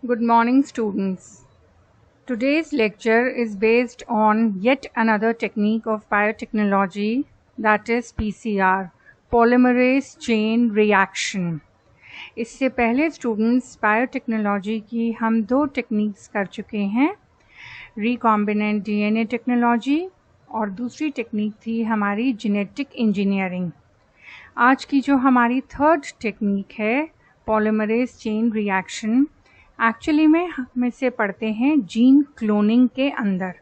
Good morning, students. Today's lecture is based on yet another technique of biotechnology, that is PCR, polymerase chain reaction. इससे पहले students biotechnology की हम दो techniques कर चुके हैं, रिकॉम्बिनेंट डीएनए टेक्नोलॉजी और दूसरी टेक्निक थी हमारी जेनेटिक इंजीनियरिंग। आज की जो हमारी थर्ड टेक्निक है पॉलीमरेज चेन रिएक्शन, एक्चुअली में हम इसे पढ़ते हैं जीन क्लोनिंग के अंदर।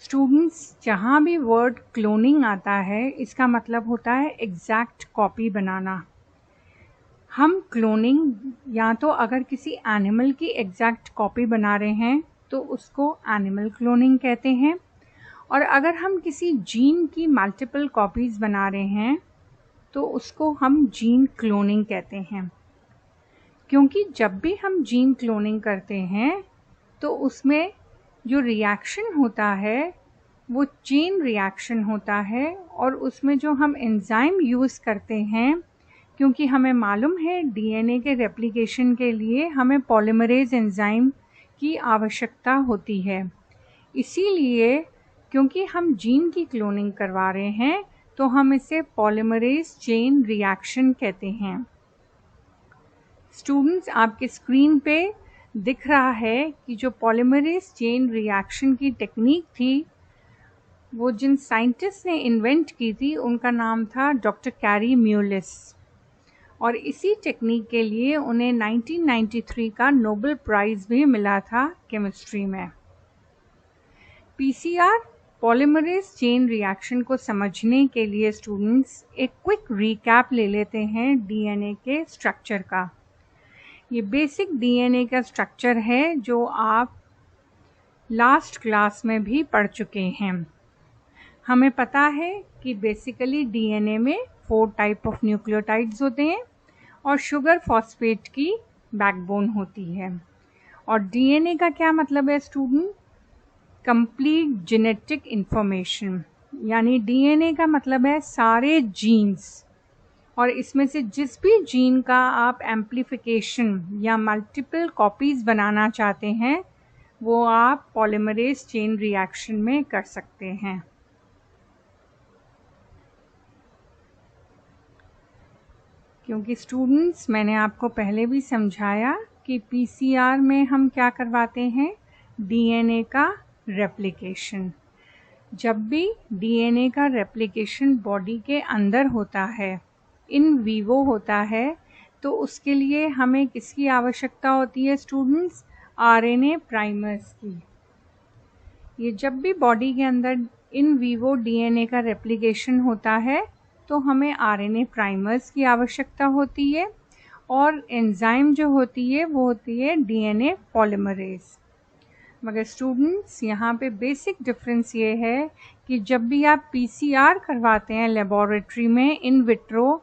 स्टूडेंट्स, जहाँ भी वर्ड क्लोनिंग आता है इसका मतलब होता है एग्जैक्ट कॉपी बनाना। हम क्लोनिंग या तो अगर किसी एनिमल की एग्जैक्ट कॉपी बना रहे हैं तो उसको एनिमल क्लोनिंग कहते हैं, और अगर हम किसी जीन की मल्टीपल कॉपीज़ बना रहे हैं तो उसको हम जीन क्लोनिंग कहते हैं। क्योंकि जब भी हम जीन क्लोनिंग करते हैं तो उसमें जो रिएक्शन होता है वो चेन रिएक्शन होता है, और उसमें जो हम एंजाइम यूज़ करते हैं, क्योंकि हमें मालूम है डीएनए के रेप्लिकेशन के लिए हमें पॉलीमरेज एंजाइम की आवश्यकता होती है। इसीलिए क्योंकि हम जीन की क्लोनिंग करवा रहे हैं तो हम इसे पॉलीमरेज चेन रिएक्शन कहते हैं। स्टूडेंट्स, आपके स्क्रीन पे दिख रहा है कि जो पॉलीमरेज चेन रिएक्शन की टेक्निक थी वो जिन साइंटिस्ट ने इन्वेंट की थी उनका नाम था डॉक्टर कैरी म्यूलिस, और इसी टेक्निक के लिए उन्हें 1993 का नोबेल प्राइज़ भी मिला था केमिस्ट्री में। पीसीआर पॉलीमरेज चेन रिएक्शन को समझने के लिए स्टूडेंट्स एक क्विक रिकैप ले लेते हैं डीएनए के स्ट्रक्चर का। ये बेसिक डीएनए का स्ट्रक्चर है जो आप लास्ट क्लास में भी पढ़ चुके हैं। हमें पता है कि बेसिकली डीएनए में 4 टाइप ऑफ न्यूक्लियोटाइड्स होते हैं और शुगर फॉस्फेट की बैकबोन होती है। और डीएनए का क्या मतलब है स्टूडेंट? कंप्लीट जेनेटिक इंफॉर्मेशन, यानी डीएनए का मतलब है सारे जीन्स, और इसमें से जिस भी जीन का आप एम्प्लीफिकेशन या मल्टीपल कॉपीज़ बनाना चाहते हैं वो आप पॉलीमरेज चेन रिएक्शन में कर सकते हैं। क्योंकि स्टूडेंट्स, मैंने आपको पहले भी समझाया कि पीसीआर में हम क्या करवाते हैं, डीएनए का रेप्लिकेशन। जब भी डीएनए का रेप्लिकेशन बॉडी के अंदर होता है, इन वीवो होता है, तो उसके लिए हमें किसकी आवश्यकता होती है स्टूडेंट्स? आरएनए प्राइमर्स की। ये जब भी बॉडी के अंदर इन वीवो डीएनए का रेप्लिकेशन होता है तो हमें आरएनए प्राइमर्स की आवश्यकता होती है, और एंजाइम जो होती है वो होती है डीएनए पॉलीमरेज। मगर स्टूडेंट्स, यहाँ पे बेसिक डिफरेंस ये है कि जब भी आप पीसीआर करवाते हैं लेबोरेटरी में इन विट्रो,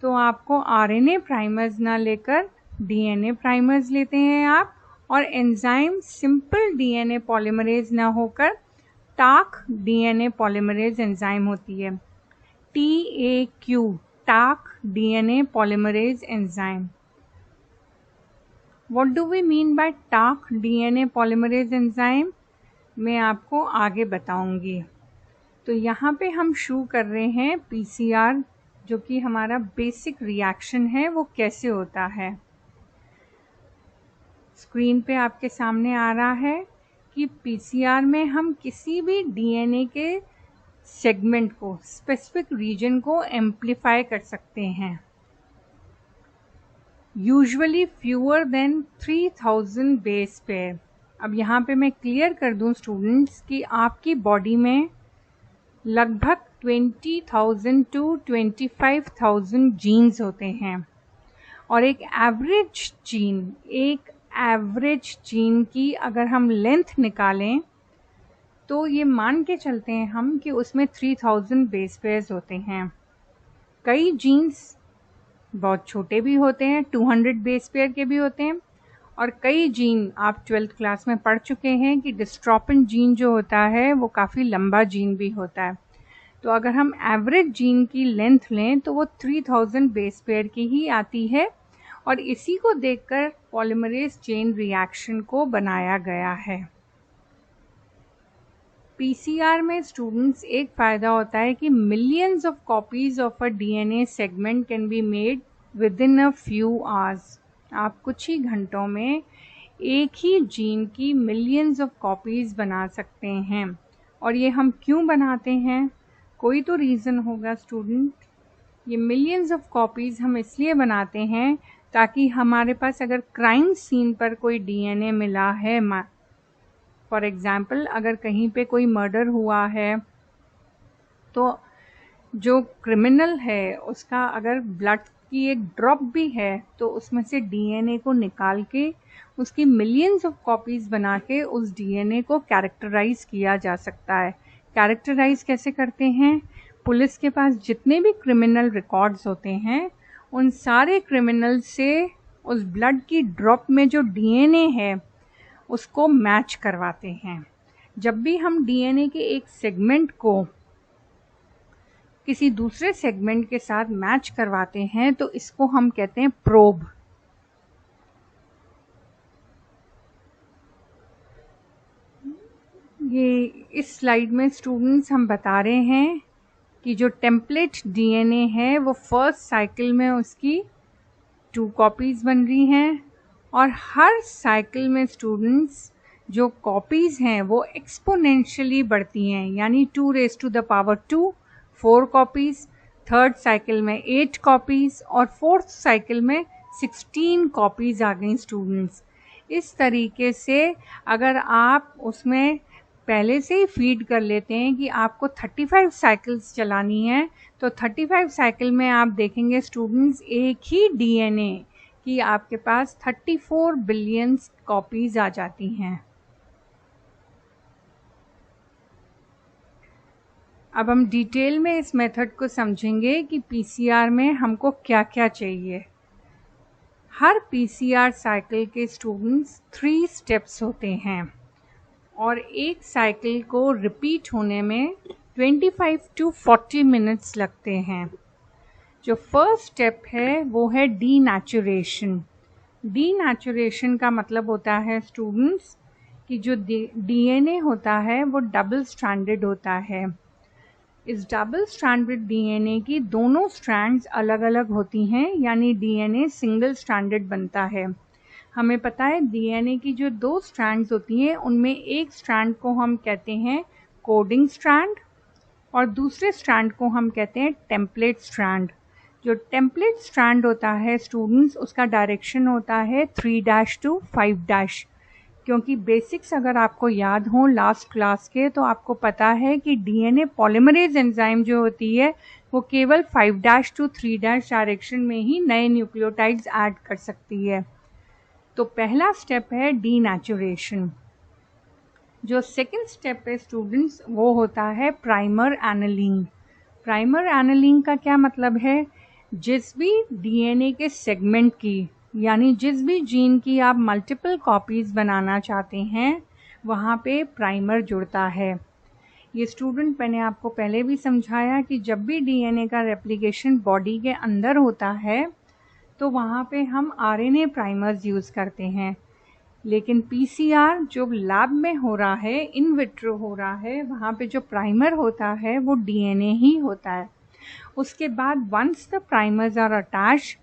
तो आपको आरएनए प्राइमर्स ना लेकर डीएनए प्राइमर्स लेते हैं आप, और एंजाइम सिंपल डीएनए पॉलीमरेज ना होकर टाक डीएनए पॉलीमरेज एंजाइम होती है, TAQ, Taq DNA polymerase enzyme. What do we mean by Taq DNA polymerase enzyme? मैं आपको आगे बताऊंगी। तो यहाँ पे हम शुरू कर रहे हैं पीसीआर, जो कि हमारा बेसिक रिएक्शन है वो कैसे होता है। स्क्रीन पे आपके सामने आ रहा है कि पीसीआर में हम किसी भी डीएनए के सेगमेंट को, स्पेसिफिक रीजन को एम्प्लीफाई कर सकते हैं, usually fewer than 3000 base pair. अब यहाँ पे मैं क्लियर कर दूँ स्टूडेंट्स कि आपकी बॉडी में लगभग 20,000 to 25,000 जीन्स होते हैं, और एक एवरेज जीन की अगर हम लेंथ निकालें तो ये मान के चलते हैं हम कि उसमें 3000 बेस पेयर्स होते हैं। कई जीन्स बहुत छोटे भी होते हैं, 200 बेस पेयर के भी होते हैं, और कई जीन आप 12th क्लास में पढ़ चुके हैं कि डिस्ट्रोफिन जीन जो होता है वो काफ़ी लंबा जीन भी होता है। तो अगर हम एवरेज जीन की लेंथ लें तो वो 3000 बेस पेयर की ही आती है, और इसी को देखकर पॉलीमरेज चेन रिएक्शन को बनाया गया है। पीसीआर में स्टूडेंट्स एक फ़ायदा होता है कि millions of copies of a DNA segment can be made with in a few hours. आप कुछ ही घंटों में एक ही जीन की मिलियंस ऑफ कॉपीज़ बना सकते हैं। और ये हम क्यों बनाते हैं? कोई तो रीज़न होगा स्टूडेंट। ये मिलियंस ऑफ कॉपीज़ हम इसलिए बनाते हैं ताकि हमारे पास अगर क्राइम सीन पर कोई डीएनए मिला है, फॉर एग्ज़ाम्पल अगर कहीं पे कोई मर्डर हुआ है तो जो क्रिमिनल है उसका अगर ब्लड की एक ड्रॉप भी है तो उसमें से डीएनए को निकाल के उसकी मिलियंस ऑफ कॉपीज़ बना के उस डीएनए को कैरेक्टराइज किया जा सकता है। कैरेक्टराइज कैसे करते हैं? पुलिस के पास जितने भी क्रिमिनल रिकॉर्ड्स होते हैं उन सारे क्रिमिनल से उस ब्लड की ड्रॉप में जो डीएनए है उसको मैच करवाते हैं। जब भी हम डीएनए के एक सेगमेंट को किसी दूसरे सेगमेंट के साथ मैच करवाते हैं तो इसको हम कहते हैं प्रोब। ये इस स्लाइड में स्टूडेंट्स हम बता रहे हैं कि जो टेम्पलेट डीएनए है वो फर्स्ट साइकिल में उसकी 2 कॉपीज़ बन रही हैं और हर साइकिल में स्टूडेंट्स जो कॉपीज़ हैं वो एक्सपोनेंशियली बढ़ती हैं, यानी 2 raised to the power 2 4 copies, third cycle में 8 कॉपीज़ और फोर्थ साइकिल में 16 कॉपीज़ आ गई स्टूडेंट्स। इस तरीके से अगर आप उसमें पहले से ही फीड कर लेते हैं कि आपको 35 साइकिल्स चलानी है तो 35 साइकिल में आप देखेंगे स्टूडेंट्स एक ही डीएनए की आपके पास 34 बिलियन कॉपीज़ आ जाती हैं। अब हम डिटेल में इस मेथड को समझेंगे कि पीसीआर में हमको क्या क्या चाहिए। हर पीसीआर साइकिल के स्टूडेंट्स 3 स्टेप्स होते हैं और एक साइकिल को रिपीट होने में 25 to 40 मिनट्स लगते हैं। जो फर्स्ट स्टेप है वो है डीनेचुरेशन। डीनेचुरेशन का मतलब होता है स्टूडेंट्स कि जो डीएनए होता है वो डबल स्ट्रैंडेड होता है। इस डबल स्ट्रैंडेड डीएनए की दोनों स्ट्रैंड्स अलग अलग होती हैं, यानी डीएनए सिंगल स्ट्रैंडेड बनता है। हमें पता है डीएनए की जो 2 स्ट्रैंड्स होती हैं उनमें एक स्ट्रैंड को हम कहते हैं कोडिंग स्ट्रैंड और दूसरे स्ट्रैंड को हम कहते हैं टेम्पलेट स्ट्रैंड। जो टेम्पलेट स्ट्रैंड होता है स्टूडेंट्स उसका डायरेक्शन होता है 3' to 5'। क्योंकि बेसिक्स अगर आपको याद हो लास्ट क्लास के तो आपको पता है कि डीएनए पॉलीमरेज एंजाइम जो होती है वो केवल 5' to 3' डायरेक्शन में ही नए न्यूक्लियोटाइड्स ऐड कर सकती है। तो पहला स्टेप है डीनेचुरेशन। जो सेकंड स्टेप है स्टूडेंट्स वो होता है प्राइमर एनालिंग। प्राइमर एनालिंग का क्या मतलब है? जिस भी डीएनए के सेगमेंट की यानी जिस भी जीन की आप मल्टीपल कॉपीज़ बनाना चाहते हैं वहाँ पे प्राइमर जुड़ता है। ये स्टूडेंट मैंने आपको पहले भी समझाया कि जब भी डीएनए का रेप्लिकेशन बॉडी के अंदर होता है तो वहाँ पे हम आरएनए प्राइमर्स यूज़ करते हैं, लेकिन पीसीआर जो लैब में हो रहा है, इन विट्रो हो रहा है, वहाँ पे जो प्राइमर होता है वो डीएनए ही होता है। उसके बाद once the primers are attached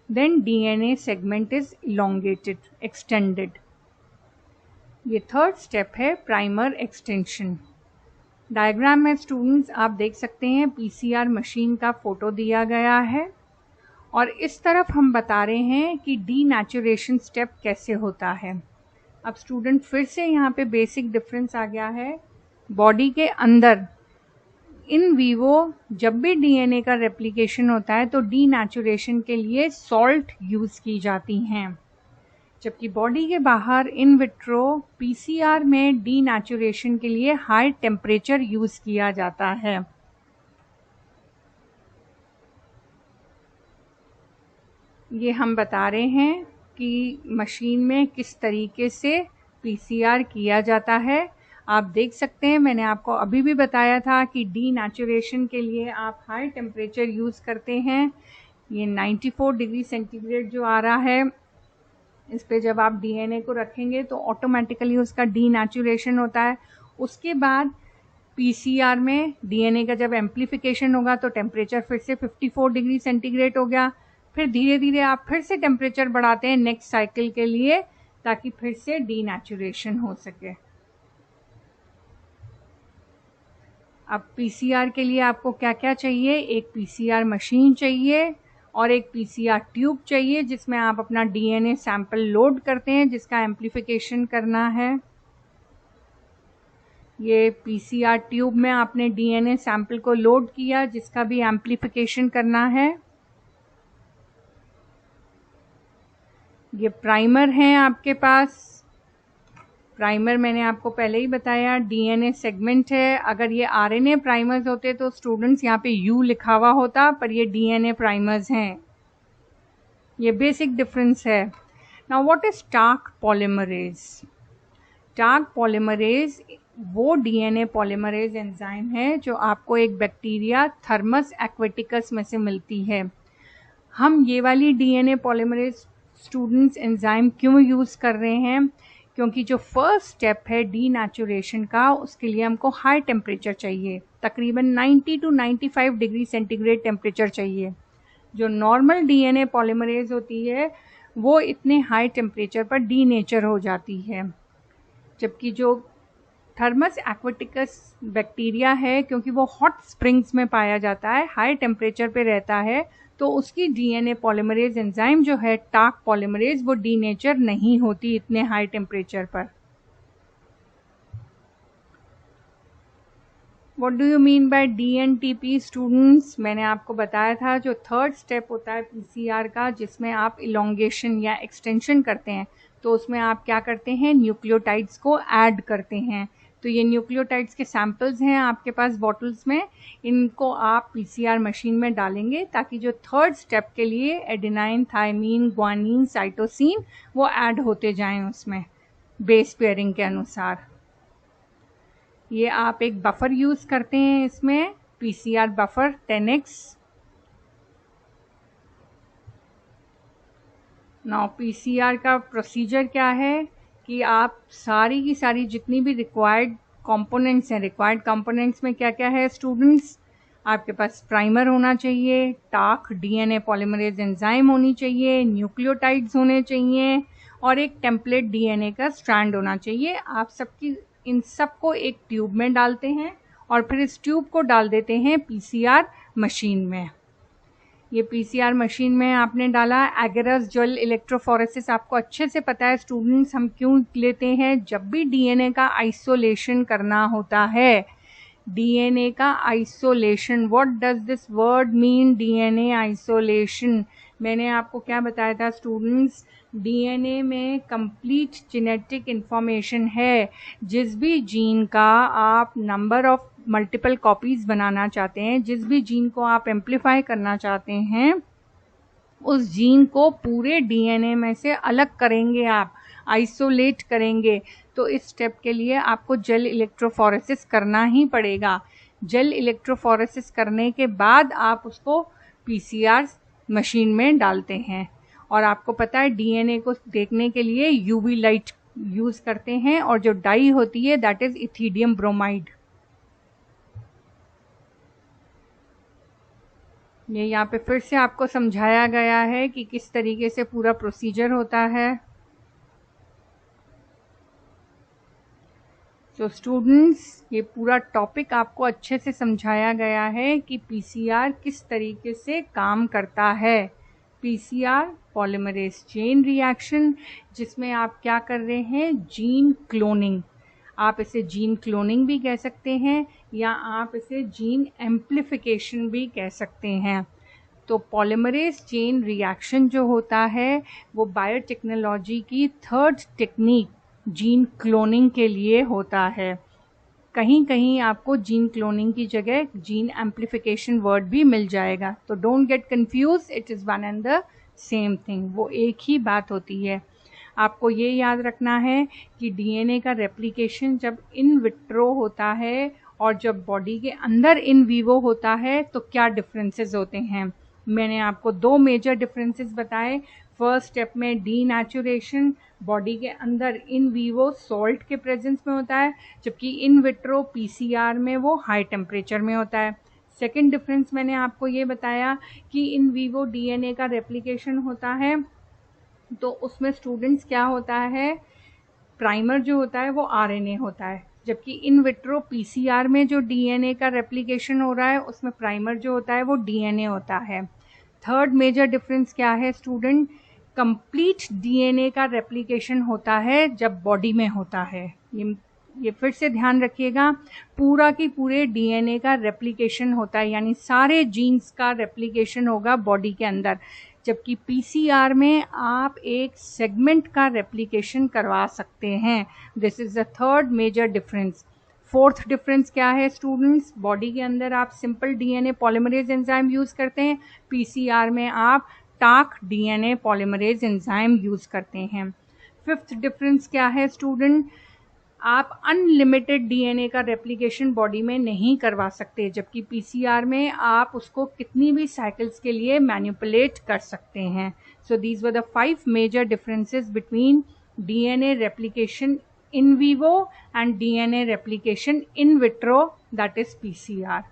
then DNA segment is elongated, extended. ये थर्ड स्टेप है प्राइमर एक्सटेंशन। डायग्राम में स्टूडेंट्स आप देख सकते हैं पीसीआर मशीन का फोटो दिया गया है और इस तरफ हम बता रहे हैं कि डीनेचुरेशन स्टेप कैसे होता है। अब स्टूडेंट फिर से यहाँ पे बेसिक डिफरेंस आ गया है। बॉडी के अंदर इन वीवो जब भी डीएनए का रेप्लिकेशन होता है तो डीनेचुरेशन के लिए सॉल्ट यूज़ की जाती हैं, जबकि बॉडी के बाहर इन विट्रो पीसीआर में डीनेचुरेशन के लिए हाई टेम्परेचर यूज़ किया जाता है। ये हम बता रहे हैं कि मशीन में किस तरीके से पीसीआर किया जाता है। आप देख सकते हैं मैंने आपको अभी भी बताया था कि डीनेचुरेशन के लिए आप हाई टेम्परेचर यूज़ करते हैं, ये 94 डिग्री सेंटीग्रेड जो आ रहा है, इस पे जब आप डीएनए को रखेंगे तो ऑटोमेटिकली उसका डीनेचुरेशन होता है। उसके बाद पीसीआर में डीएनए का जब एम्प्लीफिकेशन होगा तो टेम्परेचर फिर से 54 डिग्री सेंटीग्रेड हो गया। फिर धीरे धीरे आप फिर से टेम्परेचर बढ़ाते हैं नेक्स्ट साइकिल के लिए, ताकि फिर से डीनेचुरेशन हो सके। अब पीसीआर के लिए आपको क्या क्या चाहिए? एक पीसीआर मशीन चाहिए और एक पीसीआर ट्यूब चाहिए, जिसमें आप अपना डीएनए सैंपल लोड करते हैं, जिसका एम्प्लीफिकेशन करना है। ये पीसीआर ट्यूब में आपने डीएनए सैंपल को लोड किया, जिसका भी एम्प्लीफिकेशन करना है। ये प्राइमर है आपके पास। प्राइमर मैंने आपको पहले ही बताया डीएनए सेगमेंट है। अगर ये आरएनए प्राइमर्स होते तो स्टूडेंट्स यहाँ पे यू लिखा हुआ होता, पर ये डीएनए प्राइमर्स हैं। ये बेसिक डिफरेंस है। Now what is torque polymerase? Torque polymerase वो डीएनए पॉलीमरेज एंजाइम है जो आपको एक बैक्टीरिया थर्मस एक्वेटिकस में से मिलती है। हम ये वाली डीएनए पॉलीमरेज स्टूडेंट्स एंजाइम क्यों यूज़ कर रहे हैं? क्योंकि जो फर्स्ट स्टेप है डीनेचुरेशन का, उसके लिए हमको हाई टेम्परेचर चाहिए, तकरीबन 90 to 95 डिग्री सेंटीग्रेड टेम्परेचर चाहिए। जो नॉर्मल डीएनए पॉलीमरेज होती है वो इतने हाई टेम्परेचर पर डीनेचर हो जाती है, जबकि जो थर्मस एक्वेटिकस बैक्टीरिया है, क्योंकि वो हॉट स्प्रिंग्स में पाया जाता है, हाई टेम्परेचर पे रहता है, तो उसकी डीएनए पॉलीमरेज एंजाइम जो है टार्क पॉलीमरेज, वो डीनेचर नहीं होती इतने हाई टेम्परेचर पर। What do you mean by dNTP students? मैंने आपको बताया था जो थर्ड स्टेप होता है पीसीआर का, जिसमें आप इलोंगेशन या एक्सटेंशन करते हैं, तो उसमें आप क्या करते हैं? न्यूक्लियोटाइड्स को ऐड करते हैं। तो ये न्यूक्लियोटाइड्स के सैंपल्स हैं आपके पास बॉटल्स में, इनको आप पीसीआर मशीन में डालेंगे, ताकि जो थर्ड स्टेप के लिए एडेनाइन, थायमीन, ग्वानिन, साइटोसिन वो ऐड होते जाएं उसमें बेस पेयरिंग के अनुसार। ये आप एक बफर यूज़ करते हैं इसमें, PCR buffer 10x। Now PCR का प्रोसीजर क्या है कि आप सारी की सारी जितनी भी रिक्वायर्ड कंपोनेंट्स हैं, रिक्वायर्ड कंपोनेंट्स में क्या क्या है स्टूडेंट्स? आपके पास प्राइमर होना चाहिए, टार्क डीएनए पॉलीमरेज एंजाइम होनी चाहिए, न्यूक्लियोटाइड्स होने चाहिए और एक टेम्पलेट डीएनए का स्ट्रैंड होना चाहिए। आप इन सबको एक ट्यूब में डालते हैं और फिर इस ट्यूब को डाल देते हैं पीसीआर मशीन में। ये पीसीआर मशीन में आपने डाला एगेरस जेल इलेक्ट्रोफोरेसिस। आपको अच्छे से पता है स्टूडेंट्स हम क्यों लेते हैं? जब भी डीएनए का आइसोलेशन करना होता है, डीएनए का isolation, what does this word mean? DNA isolation. मैंने आपको क्या बताया था स्टूडेंट्स? डीएनए में कंप्लीट जेनेटिक इंफॉर्मेशन है। जिस भी जीन का आप नंबर ऑफ मल्टीपल कॉपीज बनाना चाहते हैं, जिस भी जीन को आप एम्प्लीफाई करना चाहते हैं, उस जीन को पूरे डीएनए में से अलग करेंगे, आप आइसोलेट करेंगे। तो इस स्टेप के लिए आपको जेल इलेक्ट्रोफोरेसिस करना ही पड़ेगा। जेल इलेक्ट्रोफोरेसिस करने के बाद आप उसको पीसीआर मशीन में डालते हैं। और आपको पता है डीएनए को देखने के लिए यूवी लाइट यूज़ करते हैं, और जो डाई होती है दैट इज़ इथिडियम ब्रोमाइड। ये यहाँ पे फिर से आपको समझाया गया है कि किस तरीके से पूरा प्रोसीजर होता है। तो स्टूडेंट्स, ये पूरा टॉपिक आपको अच्छे से समझाया गया है कि पीसीआर किस तरीके से काम करता है। पीसीआर पॉलीमरेज चेन रिएक्शन, जिसमें आप क्या कर रहे हैं? Gene cloning. आप इसे जीन क्लोनिंग भी कह सकते हैं या आप इसे जीन एम्प्लीफिकेशन भी कह सकते हैं। तो पॉलीमरेज चेन रिएक्शन जो होता है वो बायोटेक्नोलॉजी की थर्ड टेक्निक जीन क्लोनिंग के लिए होता है। कहीं कहीं आपको जीन क्लोनिंग की जगह जीन एम्प्लीफिकेशन वर्ड भी मिल जाएगा, तो don't get confuse, it is one and the same thing, वो एक ही बात होती है। आपको ये याद रखना है कि डीएनए का रेप्लिकेशन जब इन विट्रो होता है और जब बॉडी के अंदर इन वीवो होता है तो क्या डिफरेंसेस होते हैं। मैंने आपको 2 मेजर डिफरेंसेस बताए। फर्स्ट स्टेप में डीनेचुरेशन बॉडी के अंदर इन वीवो सॉल्ट के प्रेजेंस में होता है, जबकि इन विट्रो पीसीआर में वो हाई टेम्परेचर में होता है। सेकेंड डिफरेंस मैंने आपको ये बताया कि इन वीवो डीएनए का रेप्लिकेशन होता है, तो उसमें स्टूडेंट्स क्या होता है, प्राइमर जो होता है वो आरएनए होता है, जबकि इन विट्रो पीसीआर में जो डीएनए का रेप्लिकेशन हो रहा है उसमें प्राइमर जो होता है वो डीएनए होता है। थर्ड मेजर डिफरेंस क्या है स्टूडेंट, कंप्लीट डीएनए का रेप्लिकेशन होता है जब बॉडी में होता है। ये फिर से ध्यान रखिएगा, पूरा की पूरे डीएनए का रेप्लिकेशन होता है, यानी सारे जीन्स का रेप्लिकेशन होगा बॉडी के अंदर, जबकि पीसीआर में आप एक सेगमेंट का रेप्लिकेशन करवा सकते हैं। This is the third major difference. Fourth difference क्या है स्टूडेंट्स, बॉडी के अंदर आप simple DNA polymerase enzyme use करते हैं, पीसीआर में आप Taq DNA polymerase enzyme use करते हैं। फिफ्थ डिफरेंस क्या है स्टूडेंट, आप अनलिमिटेड डीएनए का रेप्लिकेशन बॉडी में नहीं करवा सकते, जबकि पीसीआर में आप उसको कितनी भी साइकिल्स के लिए मैनिपुलेट कर सकते हैं। So these were the 5 major differences between DNA replication in vivo and DNA replication in vitro, that is PCR.